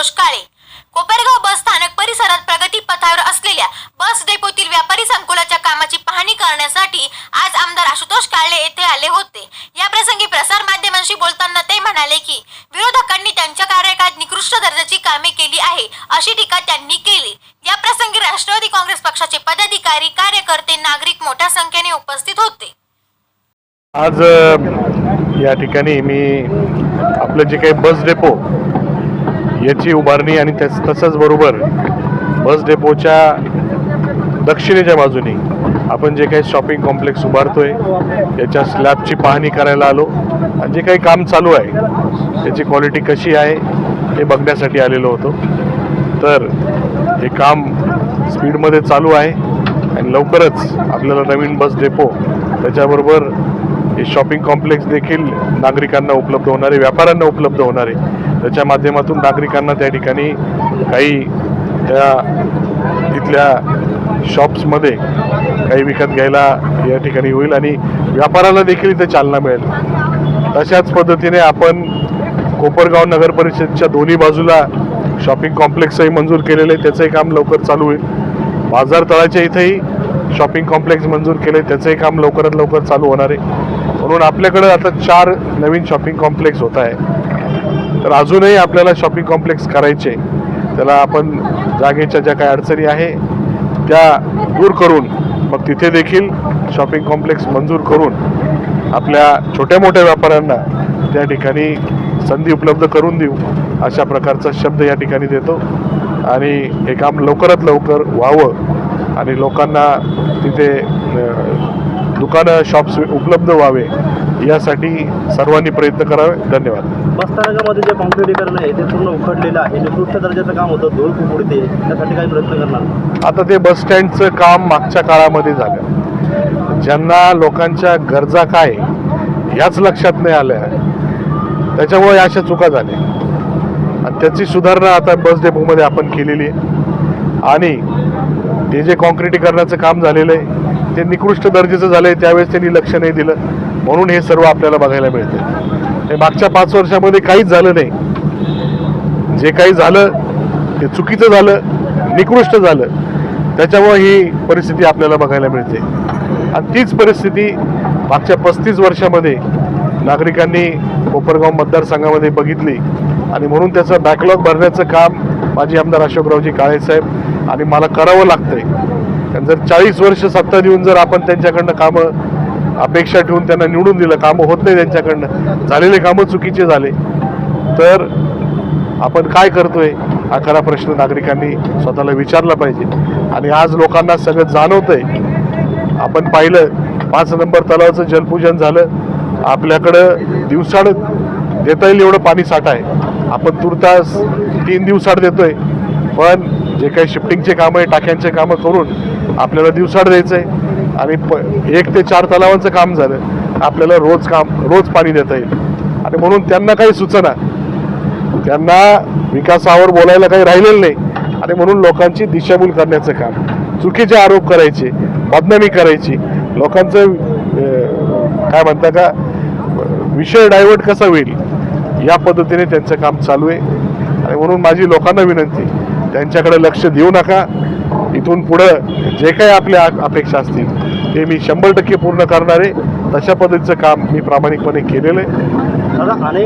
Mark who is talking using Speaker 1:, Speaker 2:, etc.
Speaker 1: आशुतोष काळे। कोपरगाव बस स्थानक परिसरात प्रगती पथावर असलेल्या बस डेपोतील व्यापारी संकुलाच्या कामाची पाहणी करण्यासाठी आज आमदार आशुतोष काळे येथे आले होते। या प्रसंगी प्रसार माध्यमांशी बोलताना ते म्हणाले की विरोधकांनी त्यांच्या कार्यकाळात निकृष्ट दर्जाची कामे केली आहे अशी टीका त्यांनी केली। या प्रसंगी राष्ट्रवादी काँग्रेस पक्षाचे पदाधिकारी, कार्यकर्ते, नागरिक मोठ्या संख्येने उपस्थित होते।
Speaker 2: आज या ठिकाणी मी आपलं जे काही बस डेपो याची उभारणी आणि तसंच बरोबर बस डेपोच्या दक्षिणेच्या बाजूने आपण जे काही शॉपिंग कॉम्प्लेक्स उभारतोय याच्या स्लॅबची पाहणी करायला आलो आणि जे काही काम चालू आहे त्याची क्वालिटी कशी आहे हे बघण्यासाठी आलेलो होतो। तर हे काम स्पीडमध्ये चालू आहे आणि लवकरच आपल्याला नवीन बस डेपो त्याच्याबरोबर हे शॉपिंग कॉम्प्लेक्स देखील नागरिकांना उपलब्ध होणारे, व्यापाऱ्यांना उपलब्ध होणारे, त्याच्या माध्यमातून नागरिकांना त्या ठिकाणी काही त्या तिथल्या शॉप्समध्ये काही विकत घ्यायला या ठिकाणी होईल आणि व्यापाराला देखील इथे चालना मिळेल। तशाच पद्धतीने आपण कोपरगाव नगर परिषदच्या दोन्ही बाजूला शॉपिंग कॉम्प्लेक्सही मंजूर केलेले, त्याचंही काम लवकर चालू होईल। बाजार तळाच्या इथेही शॉपिंग कॉम्प्लेक्स मंजूर केले, त्याचंही काम लवकरात लवकर चालू होणार आहे। म्हणून आपल्याकडे आता 4 नवीन शॉपिंग कॉम्प्लेक्स होत आहे। तर अजूनही आपल्याला शॉपिंग कॉम्प्लेक्स करायचे, त्याला आपण जागेच्या ज्या काही अडचणी आहे त्या दूर करून मग तिथे देखील शॉपिंग कॉम्प्लेक्स मंजूर करून आपल्या छोट्या मोठ्या व्यापाऱ्यांना त्या ठिकाणी संधी उपलब्ध करून देऊ अशा प्रकारचा शब्द या ठिकाणी देतो आणि हे काम लवकरात लवकर व्हावं आणि लोकांना तिथे दुकानं, शॉप्स उपलब्ध व्हावे यासाठी सर्वांनी प्रयत्न करावे। धन्यवाद।
Speaker 3: बसस्थानकामध्ये जे कॉन्क्रिटीकरण आहे ते पूर्ण उखडलेलं आहे, निकृष्ट दर्जाचं काम होतं, धूळ खूप उडते, त्यासाठी काही प्रयत्न करणार?
Speaker 2: आता ते बस स्टँडचं काम मागच्या काळामध्ये झालं, ज्यांना लोकांच्या गरजा काय ह्याच लक्षात नाही आल्या, त्याच्यामुळे अशा चुका झाल्या आणि त्याची सुधारणा आता बस डेपोमध्ये आपण केलेली आहे आणि ते जे कॉन्क्रिटीकरणाचं काम झालेलं आहे ते निकृष्ट दर्जाचं झालं आहे, त्यावेळेस त्यांनी लक्ष नाही दिलं म्हणून हे सर्व आपल्याला बघायला मिळतं। हे मागच्या 5 वर्षामध्ये काहीच झालं नाही, जे काही झालं ते चुकीचं झालं, निकृष्ट झालं, त्याच्यामुळे ही परिस्थिती आपल्याला बघायला मिळते आणि तीच परिस्थिती मागच्या 35 वर्षामध्ये नागरिकांनी कोपरगाव मतदारसंघामध्ये बघितली आणि म्हणून त्याचं बॅकलॉग भरण्याचं काम माजी आमदार अशोकरावजी काळेसाहेब आणि मला करावं लागतंय। जर 40 वर्ष सत्ता देऊन जर आपण त्यांच्याकडनं कामं अपेक्षा ठेवून त्यांना निवडून दिलं, कामं होत नाही त्यांच्याकडनं, झालेले कामं चुकीचे झाले, तर आपण काय करतोय हा खरा प्रश्न नागरिकांनी स्वतःला विचारला पाहिजे आणि आज लोकांना सगळं जाणवतंय। आपण पाहिलं 5 नंबर तलावाचं जलपूजन झालं, आपल्याकडं दिवसाड देता येईल एवढं पाणी साठा आहे, आपण तुर्तास 3 दिवसाड देतोय, पण जे काही शिफ्टिंगचे कामं आहे, टाक्यांचे कामं करून आपल्याला दिवसाड द्यायचं आहे आणि 1 ते 4 तलावांचं काम झालं, आपल्याला रोज पाणी देता येईल आणि म्हणून त्यांना काही सुचना, त्यांना विकासावर बोलायला काही राहिलेलं नाही आणि म्हणून लोकांची दिशाभूल करण्याचं काम, चुकीचे आरोप करायचे, बदनामी करायची, लोकांचं काय म्हणता का विषय डायव्हर्ट कसा होईल या पद्धतीने त्यांचं काम चालू आहे आणि म्हणून माझी लोकांना विनंती, त्यांच्याकडे लक्ष देऊ नका। इथून पुढं जे काही आपल्या अपेक्षा असतील ते मी 100% पूर्ण करणार आहे, तशा पद्धतीचं काम मी प्रामाणिकपणे केलेलं आहे।